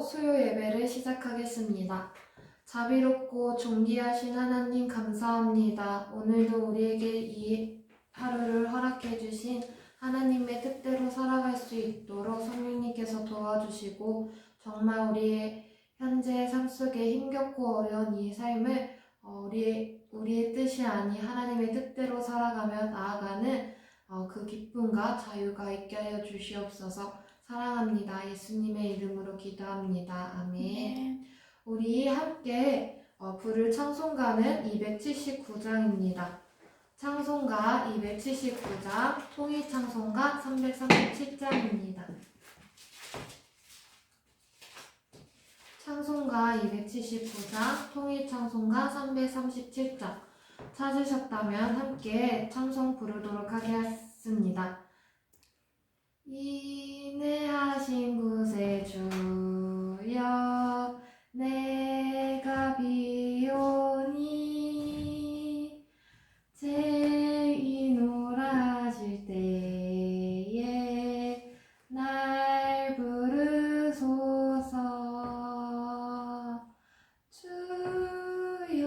수요 예배를 시작하겠습니다. 자비롭고 존귀하신 하나님 감사합니다. 오늘도 우리에게 이 하루를 허락해 주신 하나님의 뜻대로 살아갈 수 있도록 성령님께서 도와주시고 정말 우리의 현재 삶 속에 힘겹고 어려운 이 삶을 우리의 뜻이 아닌 하나님의 뜻대로 살아가며 나아가는 그 기쁨과 자유가 있게 하여 주시옵소서. 사랑합니다. 예수님의 이름으로 기도합니다. 아멘. 우리 함께 부를 찬송가는 279장입니다. 찬송가 279장, 통일찬송가 337장입니다. 찬송가 279장, 통일찬송가 337장 찾으셨다면 함께 찬송 부르도록 하겠습니다. 인내하신 구세주여 내가 비오니 죄인오라질 때에 날 부르소서. 주여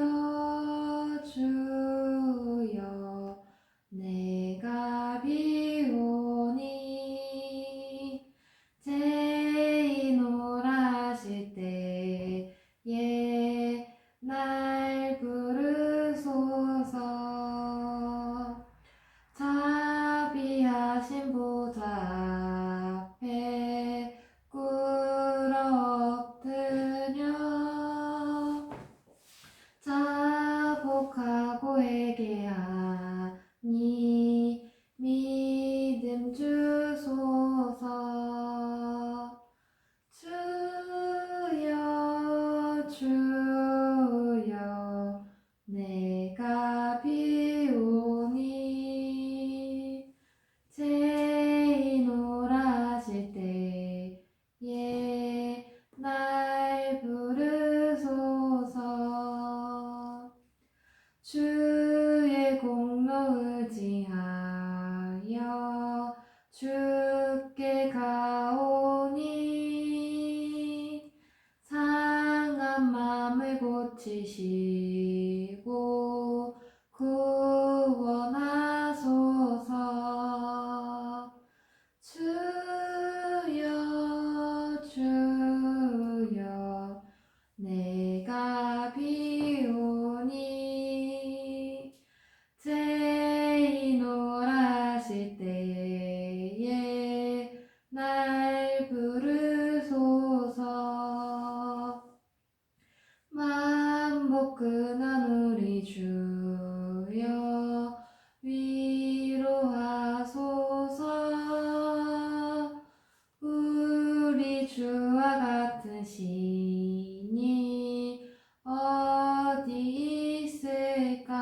주여 내가 비오니 죄인오라질 때에 날 부르소서. 자비하신 보좌 앞에 꿇어 엎드려 자복하고 회개하니 믿음 주소서. 주여 주여 내가 비오니 죄인오라질 때에 날 부르소서. 주의 공로 의지하여 주께 가오니 상한 마음을 고치시고 구원하소서. 주여 주여 내가 비오니 죄인오라질 때에 날 부르소서. 만복 근한 우리 주여 위로하소서. 우리 주와 같은 신이 어디 있을까.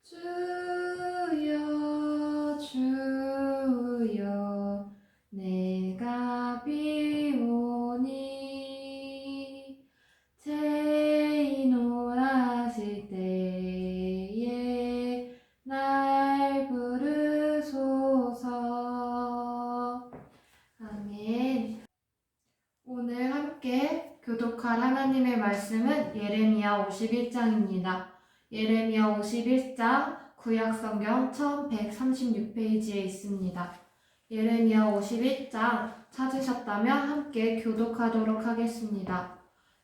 주여 주여 내가 비오니 죄인오라질 때에 날 부르소서. 아멘. 오늘 함께 교독할 하나님의 말씀은 예레미야 51장입니다. 예레미야 51장 구약성경 1136페이지에 있습니다. 예레미야 51장 찾으셨다면 함께 교독하도록 하겠습니다.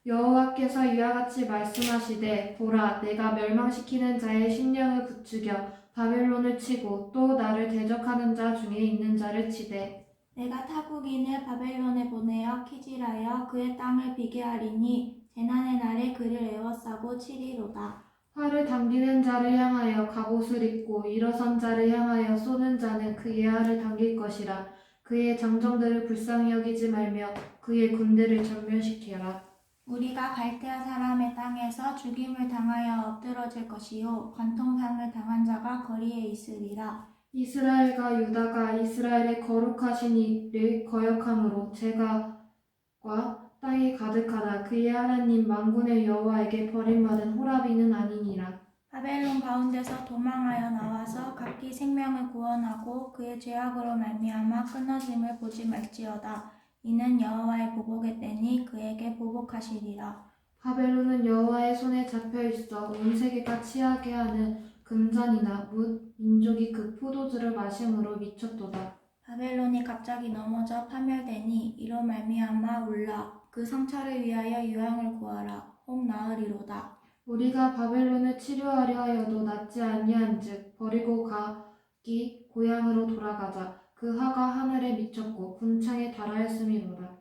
여호와께서 이와 같이 말씀하시되 보라 내가 멸망시키는 자의 심령을 부추겨 바벨론을 치고 또 나를 대적하는 자 중에 있는 자를 치되 내가 타국인을 바벨론에 보내어 키질하여 그의 땅을 비게 하리니 재난의 날에 그를 에워싸고 치리로다. 활을 당기는 자를 향하여 갑옷을 입고 일어선 자를 향하여 쏘는 자는 그의 활을 당길 것이라. 그의 장정들을 불쌍히 여기지 말며 그의 군대를 전멸시켜라. 우리가 갈대아 사람의 땅에서 죽임을 당하여 엎드러질 것이요 관통상을 당한 자가 거리에 있으리라. 이스라엘과 유다가 이스라엘의 거룩하신 이를 거역함으로 제가과 땅이 가득하다. 그의 하나님 만군의 여호와에게 버림받은 호라비는 아니니라. 바벨론 가운데서 도망하여 나와서 각기 생명을 구원하고 그의 죄악으로 말미암아 끊어짐을 보지 말지어다. 이는 여호와의 보복의 때니 그에게 보복하시리라. 바벨론은 여호와의 손에 잡혀 있어 온 세계가 취하게 하는 금잔이나 뭇 민족이 그 포도주를 마심으로 미쳤도다. 바벨론이 갑자기 넘어져 파멸되니 이로 말미암아 울라. 그 상처를 위하여 유황을 구하라. 혹 나으리로다. 우리가 바벨론을 치료하려 하여도 낫지 아니한즉 버리고 가기 고향으로 돌아가자. 그 화가 하늘에 미쳤고 궁창에 달하였음이로다.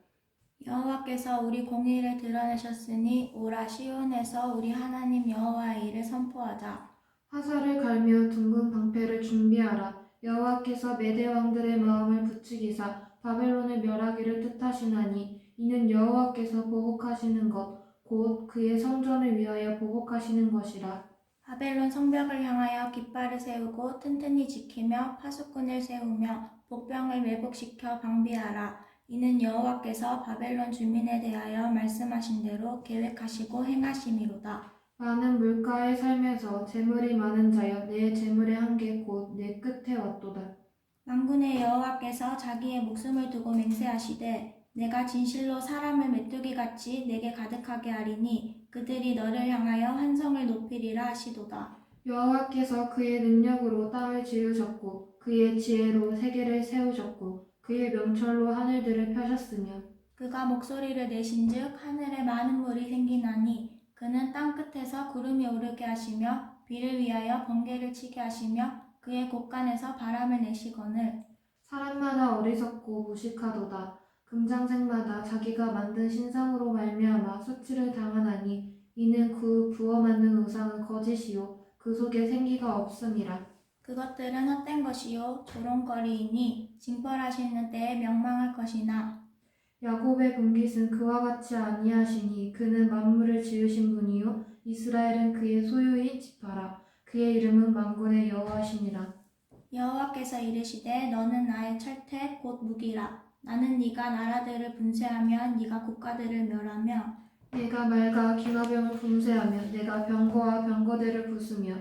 여호와께서 우리 공의를 드러내셨으니 오라 시온에서 우리 하나님 여호와의 일을 선포하자. 화살을 갈며 둥근 방패를 준비하라. 여호와께서 메대 왕들의 마음을 부추기사 바벨론을 멸하기를 뜻하시나니 이는 여호와께서 보복하시는 것 곧 그의 성전을 위하여 보복하시는 것이라. 바벨론 성벽을 향하여 깃발을 세우고 튼튼히 지키며 파수꾼을 세우며 복병을 매복시켜 방비하라. 이는 여호와께서 바벨론 주민에 대하여 말씀하신 대로 계획하시고 행하심이로다. 많은 물가에 살면서 재물이 많은 자여 내 재물의 한계 곧 내 끝에 왔도다. 만군의 여호와께서 자기의 목숨을 두고 맹세하시되 내가 진실로 사람을 메뚜기같이 내게 가득하게 하리니 그들이 너를 향하여 환성을 높이리라 하시도다. 여호와께서 그의 능력으로 땅을 지으셨고 그의 지혜로 세계를 세우셨고 그의 명철로 하늘들을 펴셨으며 그가 목소리를 내신즉 하늘에 많은 물이 생기나니 그는 땅 끝에서 구름이 오르게 하시며 비를 위하여 번개를 치게 하시며 그의 곳간에서 바람을 내시거늘 사람마다 어리석고 무식하도다. 금장색마다 자기가 만든 신상으로 말미암아 수치를 당하나니 이는 그 부어 만든 우상은 거짓이요 그 속에 생기가 없음이라. 그것들은 헛된 것이요 조롱거리이니 징벌하시는 때에 명망할 것이나 야곱의 분깃은 그와 같이 아니하시니 그는 만물을 지으신 분이요 이스라엘은 그의 소유인 지파라. 그의 이름은 만군의 여호와시니라. 여호와께서 이르시되 너는 나의 철퇴 곧 무기라. 나는 네가 나라들을 분쇄하며 네가 국가들을 멸하며 내가 말과 기화병을 분쇄하며 내가 병거와 병거들을 부수며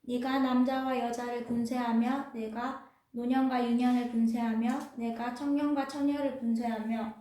네가 남자와 여자를 분쇄하며 내가 노년과 유년을 분쇄하며 내가 청년과 처녀를 분쇄하며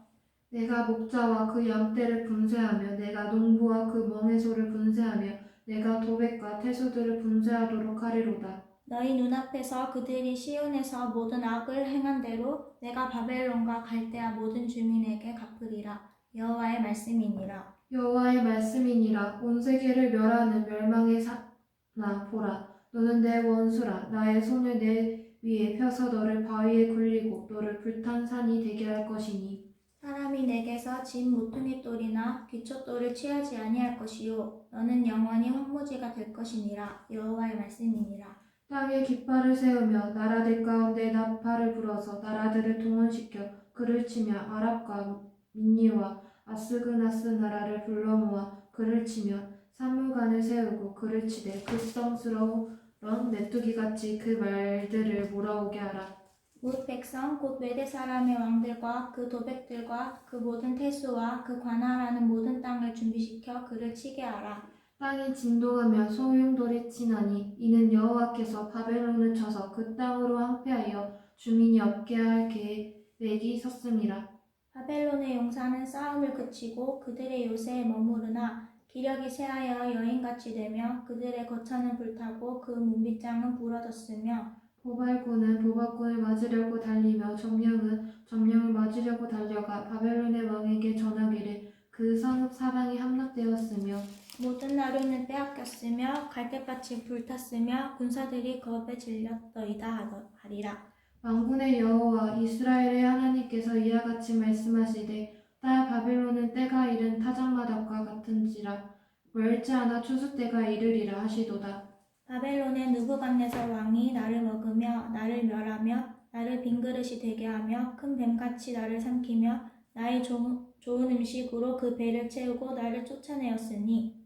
내가 목자와 그 양떼를 분쇄하며 내가 농부와 그 멍에소를 분쇄하며 내가 도백과 태소들을 분쇄하도록 하리로다. 너희 눈앞에서 그들이 시온에서 모든 악을 행한 대로 내가 바벨론과 갈대아 모든 주민에게 갚으리라. 여호와의 말씀이니라. 여호와의 말씀이니라. 온 세계를 멸하는 멸망의 사나 보라. 너는 내 원수라. 나의 손을 내 위에 펴서 너를 바위에 굴리고 너를 불탄 산이 되게 할 것이니 사람이 내게서 진 모퉁이 돌이나 귀초돌을 취하지 아니할 것이요 너는 영원히 황무지가 될 것이니라. 여호와의 말씀이니라. 땅에 깃발을 세우며 나라들 가운데 나팔을 불어서 나라들을 동원시켜 그를 치며 아랍과 민니와 아스그나스 나라를 불러 모아 그를 치며 산물간을 세우고 그를 치되 극성스러운 메뚜기같이 그 말들을 몰아오게 하라. 뭇 백성 곧 외대 사람의 왕들과 그 도백들과 그 모든 태수와 그 관할하는 모든 땅을 준비시켜 그를 치게 하라. 땅이 진동하며 소용돌이 치나니 이는 여호와께서 바벨론을 쳐서 그 땅으로 항폐하여 주민이 없게 할 계획이 섰음이라. 바벨론의 용사는 싸움을 그치고 그들의 요새에 머무르나 기력이 쇠하여 여인같이 되며 그들의 거처는 불타고 그 문빗장은 부러졌으며 보발꾼은 보발꾼을 맞으려고 달리며 점령은 점령을 맞으려고 달려가 바벨론의 왕에게 전하기를 그 성읍 사방이 함락되었으며 모든 나루는 빼앗겼으며 갈대밭이 불탔으며 군사들이 겁에 질렸더이다 하리라. 만군의 여호와 이스라엘의 하나님께서 이와 같이 말씀하시되 딸 바벨론은 때가 이른 타작마당과 같은지라 멀지 않아 추수 때가 이르리라 하시도다. 바벨론의 느부갓네살 왕이 나를 먹으며 나를 멸하며 나를 빈그릇이 되게 하며 큰 뱀같이 나를 삼키며 나의 좋은 음식으로 그 배를 채우고 나를 쫓아내었으니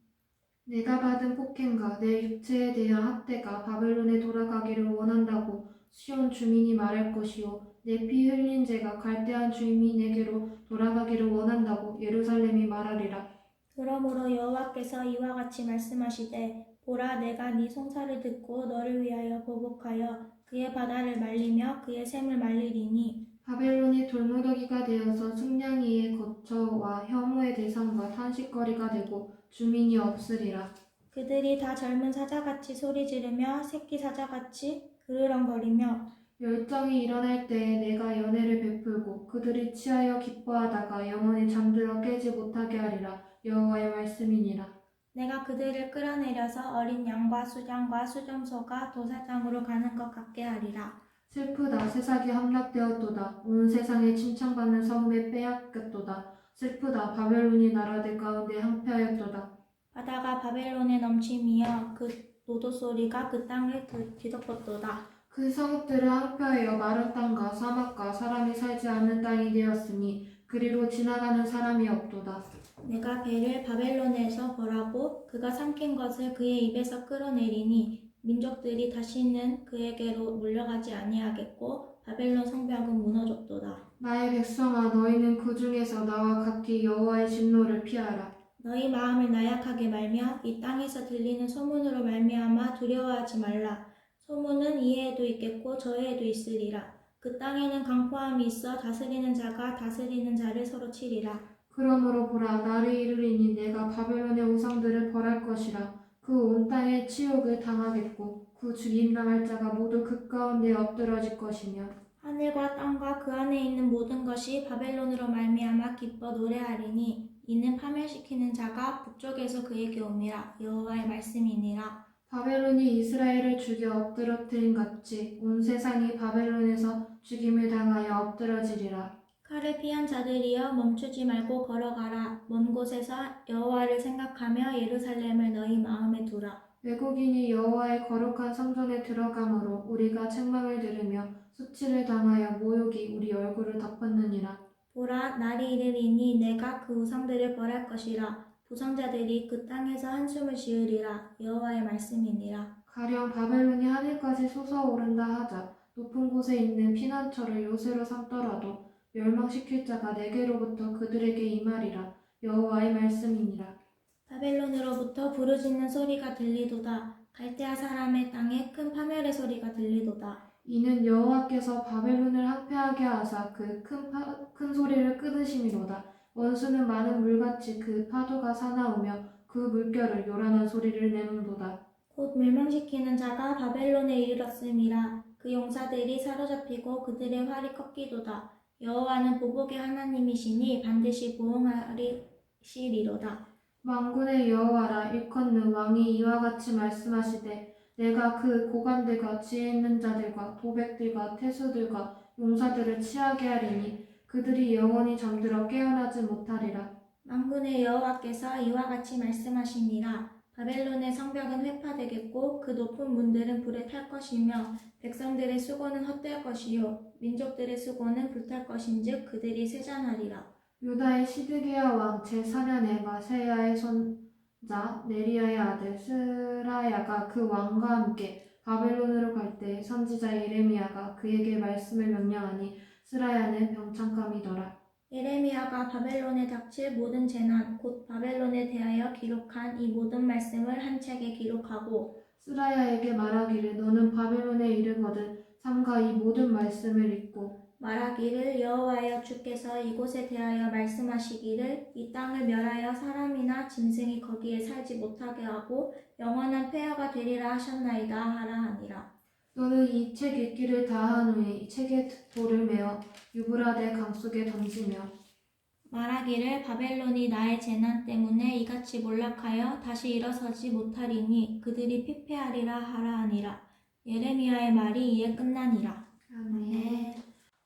내가 받은 폭행과 내 육체에 대한 학대가 바벨론에 돌아가기를 원한다고 시온 주민이 말할 것이요 내 피 흘린 죄가 갈대한 주민에게로 돌아가기를 원한다고 예루살렘이 말하리라. 그러므로 여호와께서 이와 같이 말씀하시되 보라 내가 네 송사를 듣고 너를 위하여 보복하여 그의 바다를 말리며 그의 샘을 말리리니 바벨론이 돌무더기가 되어서 승냥이의 거처와 혐오의 대상과 탄식거리가 되고 주민이 없으리라. 그들이 다 젊은 사자같이 소리 지르며 새끼 사자같이 으르렁거리며 열정이 일어날 때에 내가 연애를 베풀고 그들이 취하여 기뻐하다가 영원히 잠들어 깨지 못하게 하리라. 여호와의 말씀이니라. 내가 그들을 끌어내려서 어린 양과 수장과 수점소가 도살장으로 가는 것 같게 하리라. 슬프다. 새싹이 함락되었도다. 온 세상에 칭찬받는 성읍에 빼앗겼도다. 슬프다. 바벨론이 나라들 가운데 항폐하였도다. 바다가 바벨론에 넘치며 그 노도 소리가 그 땅을 뒤덮었도다. 그 성읍들을 항폐하여 마른 땅과 사막과 사람이 살지 않는 땅이 되었으니 그리로 지나가는 사람이 없도다. 내가 배를 바벨론에서 벌하고 그가 삼킨 것을 그의 입에서 끌어내리니 민족들이 다시는 그에게로 몰려가지 아니하겠고 바벨론 성벽은 무너졌도다. 나의 백성아, 너희는 그 중에서 나와 각기 여호와의 진노를 피하라. 너희 마음을 나약하게 말며 이 땅에서 들리는 소문으로 말미암아 두려워하지 말라. 소문은 이에도 있겠고 저에도 있으리라. 그 땅에는 강포함이 있어 다스리는 자가 다스리는 자를 서로 치리라. 그러므로 보라, 나를 이르리니 내가 바벨론의 우상들을 벌할 것이라. 그 온 땅에 치욕을 당하겠고 그 죽임당할 자가 모두 그 가운데 엎드러질 것이며 하늘과 땅과 그 안에 있는 모든 것이 바벨론으로 말미암아 기뻐 노래하리니 이는 파멸시키는 자가 북쪽에서 그에게 옴이라. 여호와의 말씀이니라. 바벨론이 이스라엘을 죽여 엎드러뜨린 같이 온 세상이 바벨론에서 죽임을 당하여 엎드러지리라. 칼을 피한 자들이여 멈추지 말고 걸어가라. 먼 곳에서 여호와를 생각하며 예루살렘을 너희 마음에 두라. 외국인이 여호와의 거룩한 성전에 들어가므로 우리가 책망을 들으며 수치를 당하여 모욕이 우리 얼굴을 덮었느니라. 보라, 날이 이르리니 내가 그 우상들을 벌할 것이라. 부상자들이 그 땅에서 한숨을 쉬으리라. 여호와의 말씀이니라. 가령 바벨론이 하늘까지 솟아오른다 하자. 높은 곳에 있는 피난처를 요새로 삼더라도 멸망시킬 자가 내게로부터 그들에게 임하리라. 여호와의 말씀이니라. 바벨론으로부터 부르짖는 소리가 들리도다. 갈대아 사람의 땅에 큰 파멸의 소리가 들리도다. 이는 여호와께서 바벨론을 항폐하게 하사 그 큰 소리를 끊으심이로다. 원수는 많은 물같이 그 파도가 사나우며 그 물결을 요란한 소리를 내는도다. 곧 멸망시키는 자가 바벨론에 이르렀음이라. 그 용사들이 사로잡히고 그들의 활이 꺾이도다. 여호와는 보복의 하나님이시니 반드시 보응하시리로다. 만군의 여호와라. 일컫는 왕이 이와 같이 말씀하시되 내가 그 고관들과 지혜 있는 자들과 도백들과 태수들과 용사들을 취하게 하리니 그들이 영원히 잠들어 깨어나지 못하리라. 만군의 여호와께서 이와 같이 말씀하시니라. 바벨론의 성벽은 회파되겠고 그 높은 문들은 불에 탈 것이며 백성들의 수고는 헛될 것이요 민족들의 수고는 불탈 것인즉 그들이 쇠잔하리라. 유다의 시드기야 왕 제4년에 마세야의 손자 네리야의 아들 스라야가 그 왕과 함께 바벨론으로 갈 때 선지자 예레미야가 그에게 말씀을 명령하니 스라야는 병창감이더라. 예레미야가 바벨론에 닥칠 모든 재난 곧 바벨론에 대하여 기록한 이 모든 말씀을 한 책에 기록하고 스라야에게 말하기를 너는 바벨론에 이르거든 삼가 이 모든 말씀을 읽고 말하기를 여호와여 주께서 이곳에 대하여 말씀하시기를 이 땅을 멸하여 사람이나 짐승이 거기에 살지 못하게 하고 영원한 폐허가 되리라 하셨나이다 하라 하니라. 너는 이 책 읽기를 다한 후에 이 책의 돌을 메어 유브라데 강속에 던지며 말하기를 바벨론이 나의 재난 때문에 이같이 몰락하여 다시 일어서지 못하리니 그들이 피폐하리라 하라 하니라. 예레미야의 말이 이에 끝나니라. 아멘.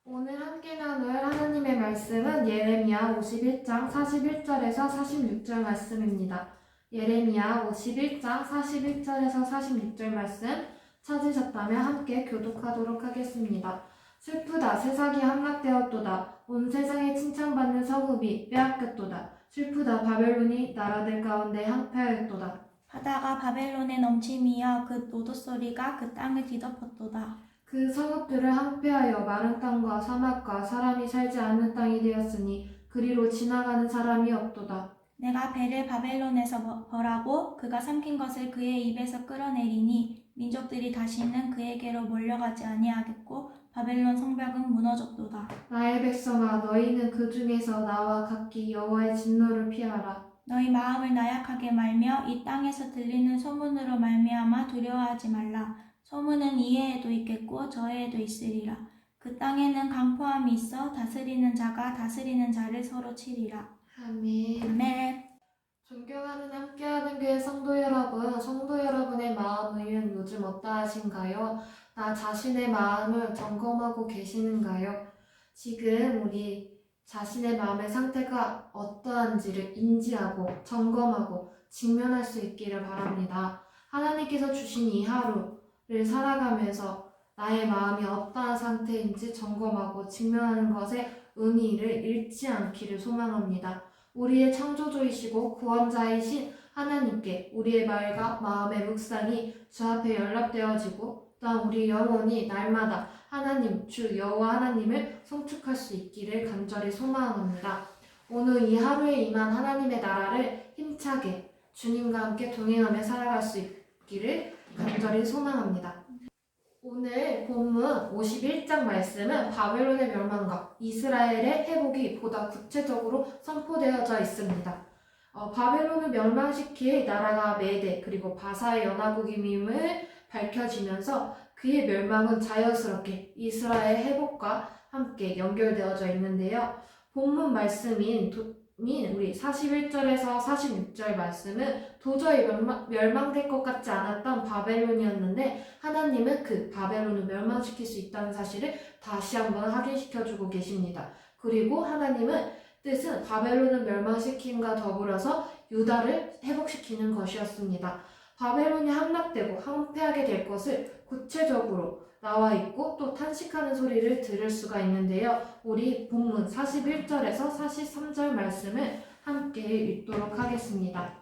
오늘 함께 나눌 하나님의 말씀은 예레미야 51장 41절에서 46절 말씀입니다. 예레미야 51장 41절에서 46절 말씀 찾으셨다면 함께 교독하도록 하겠습니다. 슬프다. 새싹이 함락되었도다. 온 세상에 칭찬받는 성읍이 빼앗겼도다. 슬프다. 바벨론이 나라들 가운데 항폐하였도다. 바다가 바벨론에 넘치며 그 노도 소리가 그 땅을 뒤덮었도다. 그 성읍들을 항폐하여 마른 땅과 사막과 사람이 살지 않는 땅이 되었으니 그리로 지나가는 사람이 없도다. 내가 배를 바벨론에서 벌하고 그가 삼킨 것을 그의 입에서 끌어내리니 민족들이 다시는 그에게로 몰려가지 아니하겠고 바벨론 성벽은 무너졌도다. 나의 백성아, 너희는 그 중에서 나와 각기 여호와의 진노를 피하라. 너희 마음을 나약하게 말며 이 땅에서 들리는 소문으로 말미암아 두려워하지 말라. 소문은 이해에도 있겠고 저해에도 있으리라. 그 땅에는 강포함이 있어 다스리는 자가 다스리는 자를 서로 치리라. 아멘. 아멘. 존경하는 함께하는 교회 성도 여러분, 성도 여러분의 마음은 요즘 어떠하신가요? 나 자신의 마음을 점검하고 계시는가요? 지금 우리 자신의 마음의 상태가 어떠한지를 인지하고 점검하고 직면할 수 있기를 바랍니다. 하나님께서 주신 이 하루를 살아가면서 나의 마음이 어떠한 상태인지 점검하고 직면하는 것에 의미를 잃지 않기를 소망합니다. 우리의 창조주이시고 구원자이신 하나님께 우리의 말과 마음의 묵상이 주 앞에 연락되어지고 또한 우리 영혼이 날마다 하나님, 주 여호와 하나님을 송축할 수 있기를 간절히 소망합니다. 오늘 이 하루에 임한 하나님의 나라를 힘차게 주님과 함께 동행하며 살아갈 수 있기를 간절히 소망합니다. 오늘 본문 51장 말씀은 바벨론의 멸망과 이스라엘의 회복이 보다 구체적으로 선포되어져 있습니다. 바벨론을 멸망시킬 나라가 메대 그리고 바사의 연합국임을 밝혀지면서 그의 멸망은 자연스럽게 이스라엘 회복과 함께 연결되어져 있는데요. 본문 말씀인 우리 41절에서 46절 말씀은 도저히 멸망될 것 같지 않았던 바벨론이었는데 하나님은 그 바벨론을 멸망시킬 수 있다는 사실을 다시 한번 확인시켜주고 계십니다. 그리고 하나님은 뜻은 바벨론을 멸망시킴과 더불어서 유다를 회복시키는 것이었습니다. 바벨론이 함락되고 황폐하게 될 것을 구체적으로 나와 있고 또 탄식하는 소리를 들을 수가 있는데요. 우리 본문 41절에서 43절 말씀을 함께 읽도록 하겠습니다.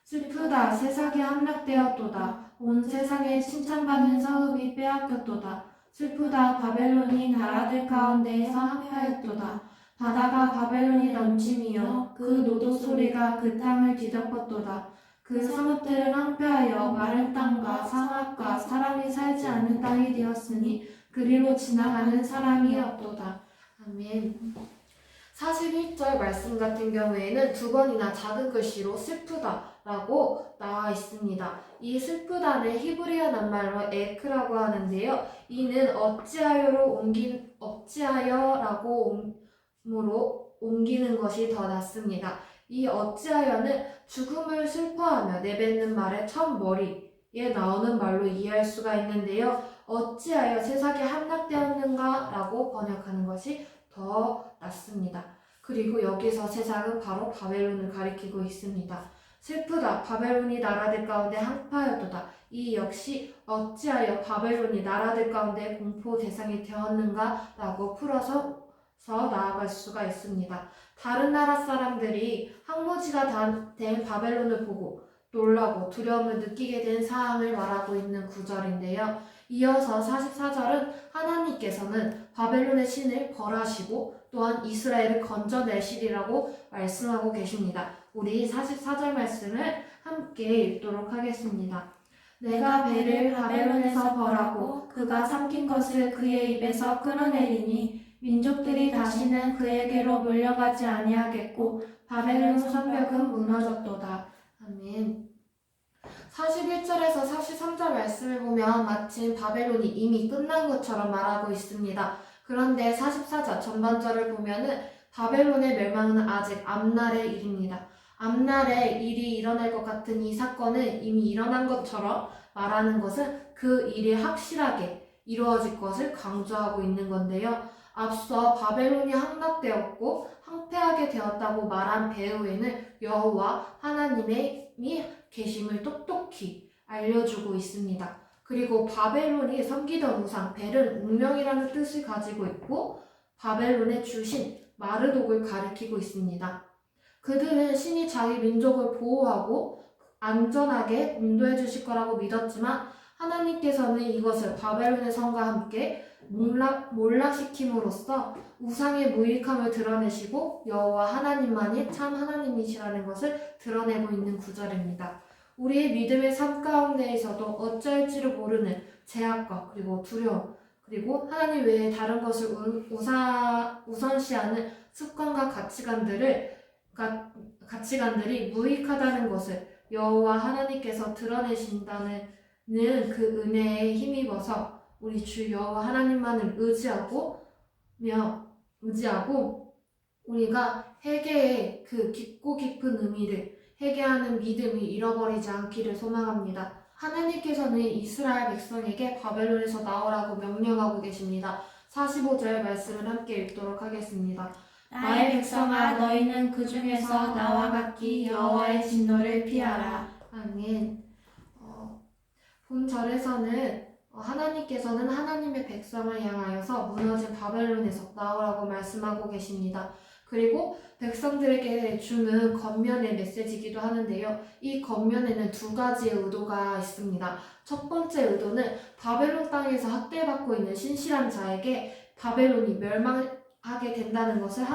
슬프다 세상이 함락되었도다. 온 세상에 칭찬받는 사업이 빼앗겼도다. 슬프다 바벨론이 나라들 가운데에서 함께하였도다. 바다가 바벨론이 넘침이여 그 노도 소리가 그 땅을 뒤덮었도다. 그 성읍들은 황폐하여 마른 땅과 상합과 사람이 살지 않는 땅이 되었으니 그리로 지나가는 사람이 없도다. 아멘. 41절 말씀 같은 경우에는 두 번이나 작은 글씨로 슬프다라고 나와 있습니다. 이 슬프다는 히브리어 낱말로 에크라고 하는데요. 이는 어찌하여라고 옮기는 것이 더 낫습니다. 이 어찌하여는 죽음을 슬퍼하며 내뱉는 말의 첫 머리에 나오는 말로 이해할 수가 있는데요. 어찌하여 세상이 함락되었는가 라고 번역하는 것이 더 낫습니다. 그리고 여기서 세상은 바로 바벨론을 가리키고 있습니다. 슬프다 바벨론이 나라들 가운데 항파였도다. 이 역시 어찌하여 바벨론이 나라들 가운데 공포 대상이 되었는가 라고 풀어서 나아갈 수가 있습니다. 다른 나라 사람들이 항모지가 된 바벨론을 보고 놀라고 두려움을 느끼게 된 사항을 말하고 있는 구절인데요. 이어서 44절은 하나님께서는 바벨론의 신을 벌하시고 또한 이스라엘을 건져내시리라고 말씀하고 계십니다. 우리 44절 말씀을 함께 읽도록 하겠습니다. 내가 배를 바벨론에서 벌하고 그가 삼킨 것을 그의 입에서 끌어내리니 민족들이 다시는 그에게로 몰려가지 아니하겠고 바벨론 성벽은 무너졌도다. 아멘. 41절에서 43절 말씀을 보면 마침 바벨론이 이미 끝난 것처럼 말하고 있습니다. 그런데 44절 전반절을 보면은 바벨론의 멸망은 아직 앞날의 일입니다. 앞날에 일이 일어날 것 같은 이 사건은 이미 일어난 것처럼 말하는 것은 그 일이 확실하게 이루어질 것을 강조하고 있는 건데요. 앞서 바벨론이 함락되었고 황폐하게 되었다고 말한 배후에는 여호와 하나님의 계심을 똑똑히 알려주고 있습니다. 그리고 바벨론이 섬기던 우상 벨은 운명이라는 뜻을 가지고 있고 바벨론의 주신 마르독을 가리키고 있습니다. 그들은 신이 자기 민족을 보호하고 안전하게 인도해 주실 거라고 믿었지만 하나님께서는 이것을 바벨론의 성과 함께 몰락시킴으로써 우상의 무익함을 드러내시고 여호와 하나님만이 참 하나님이시라는 것을 드러내고 있는 구절입니다. 우리의 믿음의 삶 가운데에서도 어찌할지를 모르는 제약과 그리고 두려움 그리고 하나님 외에 다른 것을 우선시하는 습관과 가치관들이 무익하다는 것을 여호와 하나님께서 드러내신다는 그 은혜에 힘입어서 우리 주 여호와 하나님만을 의지하고 우리가 회개의 그 깊고 깊은 의미를 회개하는 믿음이 잃어버리지 않기를 소망합니다. 하나님께서는 이스라엘 백성에게 바벨론에서 나오라고 명령하고 계십니다. 45절 말씀을 함께 읽도록 하겠습니다. 나의 백성아 너희는 그 중에서 나와 같이 여호와의 진노를 피하라. 아멘. 본절에서는 하나님께서는 하나님의 백성을 향하여서 무너진 바벨론에서 나오라고 말씀하고 계십니다. 그리고 백성들에게 주는 겉면의 메시지이기도 하는데요. 이 겉면에는 두 가지의 의도가 있습니다. 첫 번째 의도는 바벨론 땅에서 학대받고 있는 신실한 자에게 바벨론이 멸망하게 된다는 것을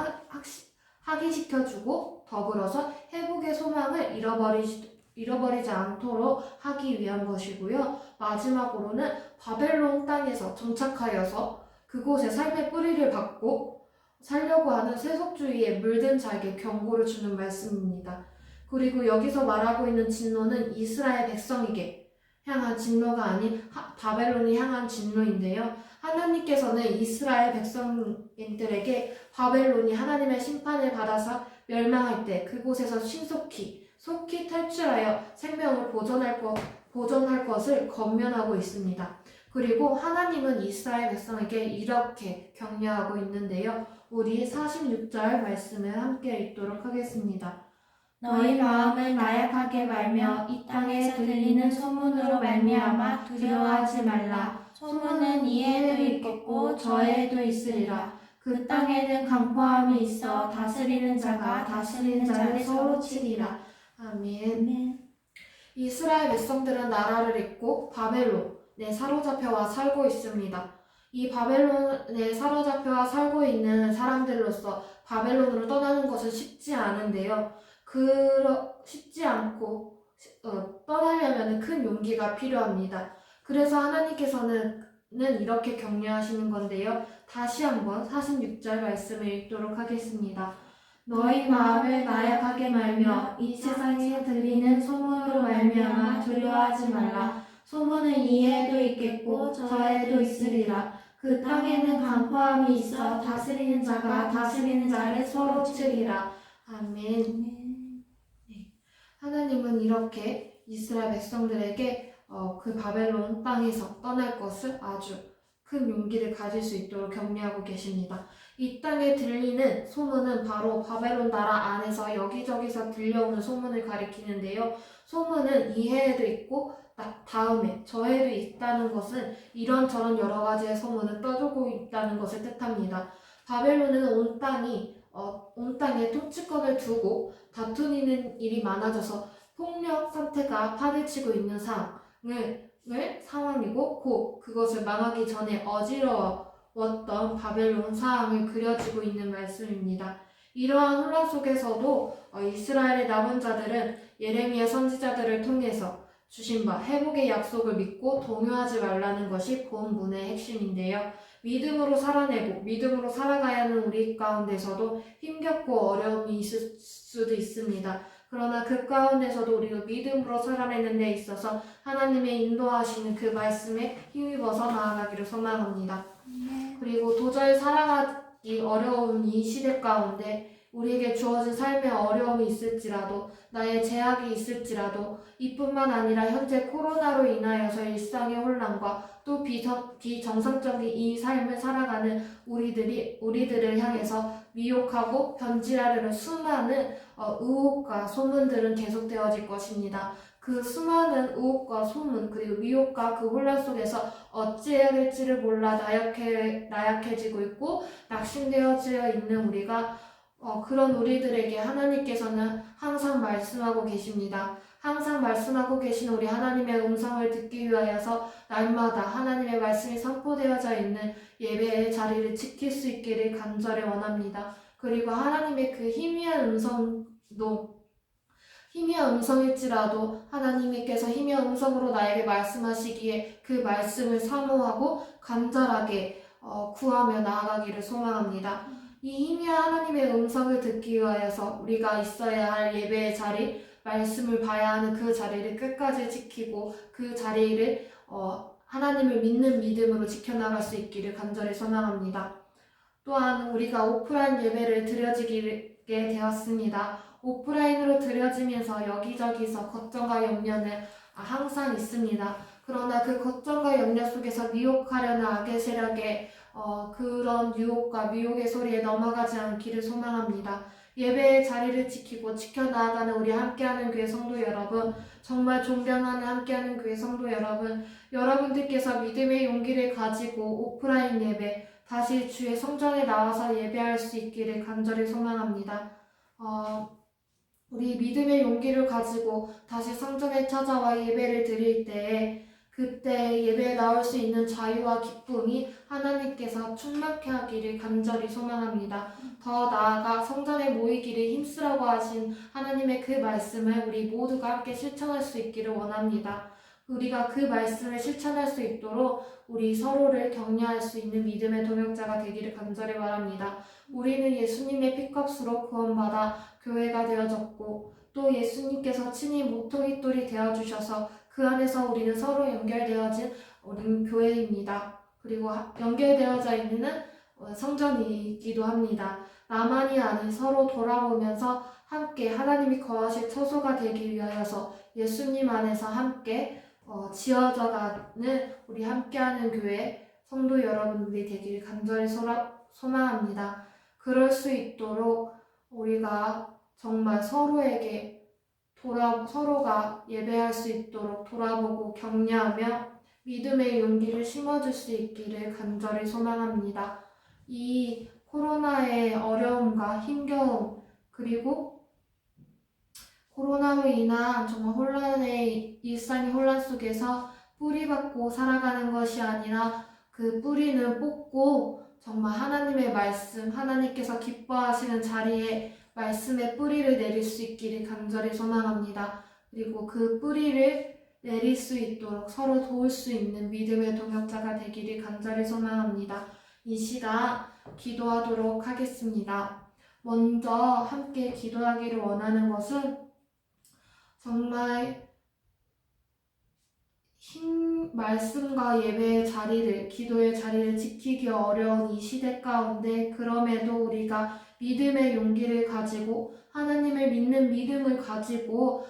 확인시켜주고 더불어서 회복의 소망을 잃어버리지 않도록 하기 위한 것이고요. 마지막으로는 바벨론 땅에서 정착하여서 그곳에 삶의 뿌리를 받고 살려고 하는 세속주의에 물든 자에게 경고를 주는 말씀입니다. 그리고 여기서 말하고 있는 진노는 이스라엘 백성에게 향한 진노가 아닌 바벨론이 향한 진노인데요. 하나님께서는 이스라엘 백성들에게 바벨론이 하나님의 심판을 받아서 멸망할 때 그곳에서 속히 탈출하여 생명을 보존할 것을 권면하고 있습니다. 그리고 하나님은 이스라엘 백성에게 이렇게 격려하고 있는데요. 우리 46절 말씀을 함께 읽도록 하겠습니다. 너희 마음을 나약하게 말며 이 땅에 들리는 소문으로 말미암아 두려워하지 말라. 소문은 이에도 있겠고 저에도 있으리라. 그 땅에는 강포함이 있어 다스리는 자가 다스리는 자를 서로 치리라. 아멘. 이스라엘 백성들은 나라를 잃고 바벨론에 사로잡혀와 살고 있습니다. 이 바벨론에 사로잡혀와 살고 있는 사람들로서 바벨론으로 떠나는 것은 쉽지 않은데요. 쉽지 않고 떠나려면 큰 용기가 필요합니다. 그래서 하나님께서는 이렇게 격려하시는 건데요. 다시 한번 46절 말씀을 읽도록 하겠습니다. 너희 마음을 나약하게 말며 이 세상에 들리는 소문으로 말미암아 두려워하지 말라. 소문은 이에도 있겠고 저에도 있으리라. 그 땅에는 강포함이 있어 다스리는 자가 다스리는 자를 서로 치리라. 아멘. 네. 하나님은 이렇게 이스라엘 백성들에게 그 바벨론 땅에서 떠날 것을 아주 큰 용기를 가질 수 있도록 격려하고 계십니다. 이 땅에 들리는 소문은 바로 바벨론 나라 안에서 여기저기서 들려오는 소문을 가리키는데요. 소문은 이해에도 있고 다음에 저에도 있다는 것은 이런저런 여러 가지의 소문을 떠들고 있다는 것을 뜻합니다. 바벨론은 온 땅에 통치권을 두고 다투는 일이 많아져서 폭력 상태가 판을 치고 있는 상황이고 곧 그것을 망하기 전에 어지러웠던 바벨론 상황을 그려지고 있는 말씀입니다. 이러한 혼란 속에서도 이스라엘의 남은 자들은 예레미야 선지자들을 통해서 주신 바 회복의 약속을 믿고 동요하지 말라는 것이 본문의 핵심인데요. 믿음으로 살아내고 믿음으로 살아가야 하는 우리 가운데서도 힘겹고 어려움이 있을 수도 있습니다. 그러나 그 가운데서도 우리가 믿음으로 살아내는 데 있어서 하나님의 인도하시는 그 말씀에 힘입어서 나아가기를 소망합니다. 그리고 도저히 살아가기 어려운 이 시대 가운데 우리에게 주어진 삶에 어려움이 있을지라도 나의 제약이 있을지라도 이뿐만 아니라 현재 코로나로 인하여서 일상의 혼란과 또 비정상적인 이 삶을 살아가는 우리들을 향해서 미혹하고 변질하려는 수많은 의혹과 소문들은 계속되어질 것입니다. 그 수많은 의혹과 소문 그리고 미혹과 그 혼란 속에서 어찌해야 될지를 몰라 나약해지고 있고 낙심되어져 있는 우리가 그런 우리들에게 하나님께서는 항상 말씀하고 계십니다. 항상 말씀하고 계신 우리 하나님의 음성을 듣기 위하여서 날마다 하나님의 말씀이 선포되어져 있는 예배의 자리를 지킬 수 있기를 간절히 원합니다. 그리고 하나님의 그 희미한 음성도 희미한 음성일지라도 하나님께서 희미한 음성으로 나에게 말씀하시기에 그 말씀을 사모하고 간절하게 구하며 나아가기를 소망합니다. 이 희미한 하나님의 음성을 듣기 위하여서 우리가 있어야 할 예배의 자리, 말씀을 봐야 하는 그 자리를 끝까지 지키고 그 자리를 하나님을 믿는 믿음으로 지켜나갈 수 있기를 간절히 소망합니다. 또한 우리가 오프라인 예배를 드려지게 되었습니다. 오프라인으로 드려지면서 여기저기서 걱정과 염려는 항상 있습니다. 그러나 그 걱정과 염려 속에서 미혹하려는 악의 세력의 그런 유혹과 미혹의 소리에 넘어가지 않기를 소망합니다. 예배의 자리를 지키고 지켜나가는 우리 함께하는 교회 성도 여러분, 정말 존경하는 함께하는 교회 성도 여러분, 여러분들께서 믿음의 용기를 가지고 오프라인 예배, 다시 주의 성전에 나와서 예배할 수 있기를 간절히 소망합니다. 우리 믿음의 용기를 가지고 다시 성전에 찾아와 예배를 드릴 때에 그때 예배에 나올 수 있는 자유와 기쁨이 하나님께서 충만케 하기를 간절히 소망합니다. 더 나아가 성전에 모이기를 힘쓰라고 하신 하나님의 그 말씀을 우리 모두가 함께 실천할 수 있기를 원합니다. 우리가 그 말씀을 실천할 수 있도록 우리 서로를 격려할 수 있는 믿음의 동역자가 되기를 간절히 바랍니다. 우리는 예수님의 피값으로 구원받아 교회가 되어졌고 또 예수님께서 친히 모퉁이돌이 되어주셔서 그 안에서 우리는 서로 연결되어진 우리 교회입니다. 그리고 연결되어져 있는 성전이기도 합니다. 나만이 아닌 서로 돌아보면서 함께 하나님이 거하실 처소가 되기 위하여서 예수님 안에서 함께 지어져가는 우리 함께하는 교회 성도 여러분들이 되길 간절히 소망합니다. 그럴 수 있도록 우리가 정말 서로에게 서로가 예배할 수 있도록 돌아보고 격려하며 믿음의 용기를 심어줄 수 있기를 간절히 소망합니다. 이 코로나의 어려움과 힘겨움 그리고 코로나로 인한 정말 일상의 혼란 속에서 뿌리박고 살아가는 것이 아니라 그 뿌리는 뽑고 정말 하나님의 말씀, 하나님께서 기뻐하시는 자리에 말씀의 뿌리를 내릴 수 있기를 간절히 소망합니다. 그리고 그 뿌리를 내릴 수 있도록 서로 도울 수 있는 믿음의 동역자가 되기를 간절히 소망합니다. 이 시간 기도하도록 하겠습니다. 먼저 함께 기도하기를 원하는 것은 정말 말씀과 예배의 자리를, 기도의 자리를 지키기 어려운 이 시대 가운데 그럼에도 우리가 믿음의 용기를 가지고 하나님을 믿는 믿음을 가지고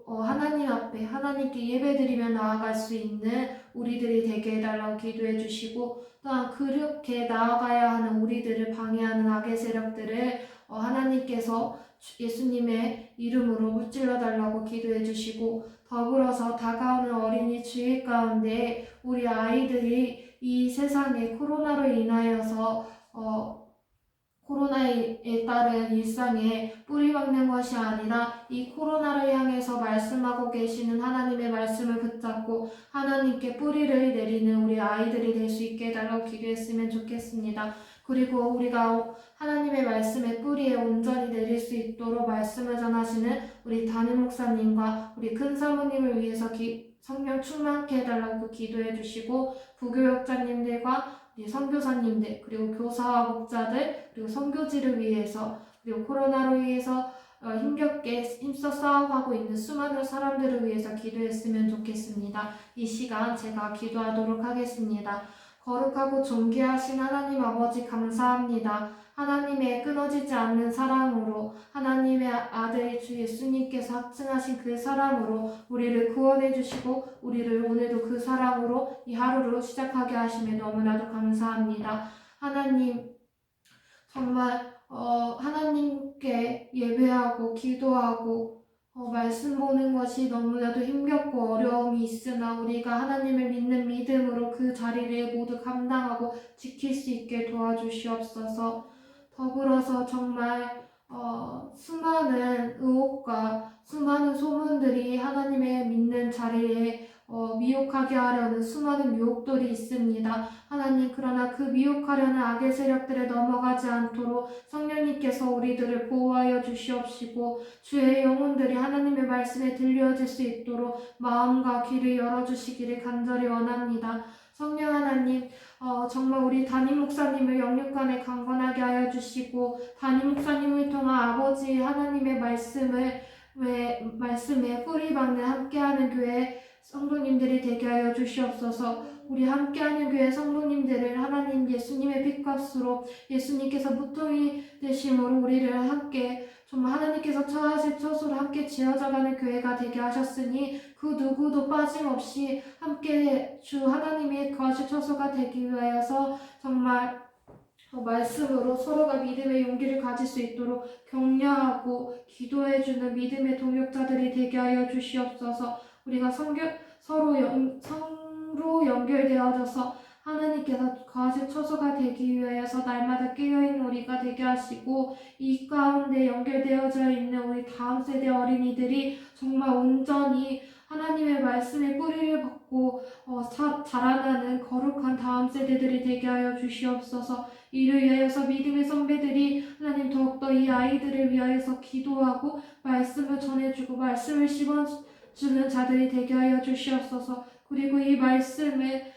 하나님 앞에 하나님께 예배드리며 나아갈 수 있는 우리들이 되게 해달라고 기도해 주시고 또한 그렇게 나아가야 하는 우리들을 방해하는 악의 세력들을 하나님께서 예수님의 이름으로 무찔러 달라고 기도해 주시고 더불어서 다가오는 어린이 주일 가운데 우리 아이들이 이 세상에 코로나로 인하여서 코로나에 따른 일상에 뿌리박는 것이 아니라 이 코로나를 향해서 말씀하고 계시는 하나님의 말씀을 붙잡고 하나님께 뿌리를 내리는 우리 아이들이 될 수 있게 해달라고 기도했으면 좋겠습니다. 그리고 우리가 하나님의 말씀의 뿌리에 온전히 내릴 수 있도록 말씀을 전하시는 우리 담임 목사님과 우리 큰 사모님을 위해서 성령 충만케 해달라고 기도해 주시고 부교역자님들과 우리 선교사님들 그리고 교사와 목자들 그리고 선교지를 위해서 그리고 코로나로 인해서 힘겹게 힘써 싸움하고 있는 수많은 사람들을 위해서 기도했으면 좋겠습니다. 이 시간 제가 기도하도록 하겠습니다. 거룩하고 존귀하신 하나님 아버지 감사합니다. 하나님의 끊어지지 않는 사랑으로 하나님의 아들 주 예수님께서 확증하신 그 사랑으로 우리를 구원해 주시고 우리를 오늘도 그 사랑으로 이 하루를 시작하게 하심에 너무나도 감사합니다. 하나님 정말 하나님께 예배하고 기도하고 말씀 보는 것이 너무나도 힘겹고 어려움이 있으나 우리가 하나님을 믿는 믿음으로 그 자리를 모두 감당하고 지킬 수 있게 도와주시옵소서. 더불어서 정말 수많은 의혹과 수많은 소문들이 하나님의 믿는 자리에 미혹하게 하려는 수많은 유혹들이 있습니다. 하나님, 그러나 그 미혹하려는 악의 세력들에 넘어가지 않도록 성령님께서 우리들을 보호하여 주시옵시고 주의 영혼들이 하나님의 말씀에 들려질 수 있도록 마음과 귀를 열어주시기를 간절히 원합니다. 성령 하나님, 정말 우리 담임 목사님을 영육간에 강건하게 하여 주시고 담임 목사님을 통한 아버지 하나님의 말씀에 뿌리박는 함께하는 교회 성도님들이 되게 하여 주시옵소서. 우리 함께하는 교회 성도님들을 하나님 예수님의 핏값으로 예수님께서 무통이 되심으로 우리를 함께 정말 하나님께서 처하실 처소로 함께 지어져가는 교회가 되게 하셨으니 그 누구도 빠짐없이 함께 주 하나님의 거하실 처소가 되기 위하여서 정말 말씀으로 서로가 믿음의 용기를 가질 수 있도록 격려하고 기도해주는 믿음의 동역자들이 되게 하여 주시옵소서. 우리가 서로 연결되어져서 하나님께서 거하실 처소가 되기 위하여서 날마다 깨어있는 우리가 되게 하시고 이 가운데 연결되어져 있는 우리 다음 세대 어린이들이 정말 온전히 하나님의 말씀의 뿌리를 받고 자라나는 거룩한 다음 세대들이 되게 하여 주시옵소서. 이를 위하여서 믿음의 선배들이 하나님 더욱더 이 아이들을 위하여서 기도하고 말씀을 전해주고 말씀을 씹어주는 자들이 되게 하여 주시옵소서. 그리고 이 말씀을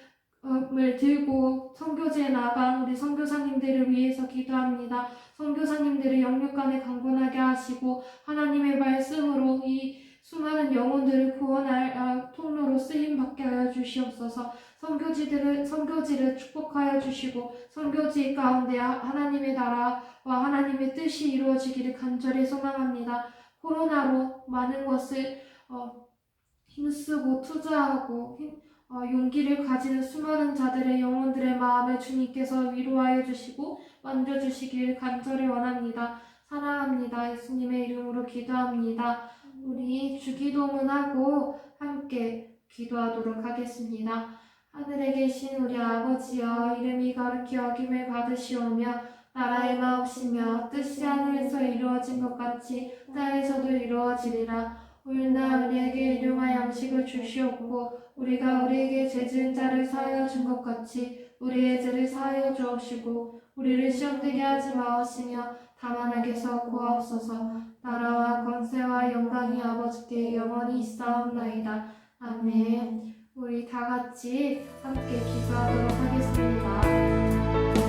들고 선교지에 나간 우리 선교사님들을 위해서 기도합니다. 선교사님들을 영육간에 강건하게 하시고 하나님의 말씀으로 이 수많은 영혼들을 구원할 통로로 쓰임받게 하여 주시옵소서. 선교지를 축복하여 주시고 선교지 가운데 하나님의 나라와 하나님의 뜻이 이루어지기를 간절히 소망합니다. 코로나로 많은 것을 힘쓰고 투자하고 용기를 가지는 수많은 자들의 영혼들의 마음을 주님께서 위로하여 주시고 만져주시길 간절히 원합니다. 사랑합니다. 예수님의 이름으로 기도합니다. 우리 주기도문하고 함께 기도하도록 하겠습니다. 하늘에 계신 우리 아버지여, 이름이 거룩히 여김을 받으시오며 나라의 마옵시며 뜻이 하늘에서 이루어진 것 같이 땅에서도 이루어지리라. 오늘날 우리에게 일용할 양식을 주시옵고 우리가 우리에게 죄 지은 자를 사하여 준 것 같이 우리의 죄를 사하여 주옵시고 우리를 시험되게 하지 마옵시며 다만 악에서 구하옵소서. 나라와 권세와 영광이 아버지께 영원히 있사옵나이다. 아멘. 우리 다 같이 함께 기도하도록 하겠습니다.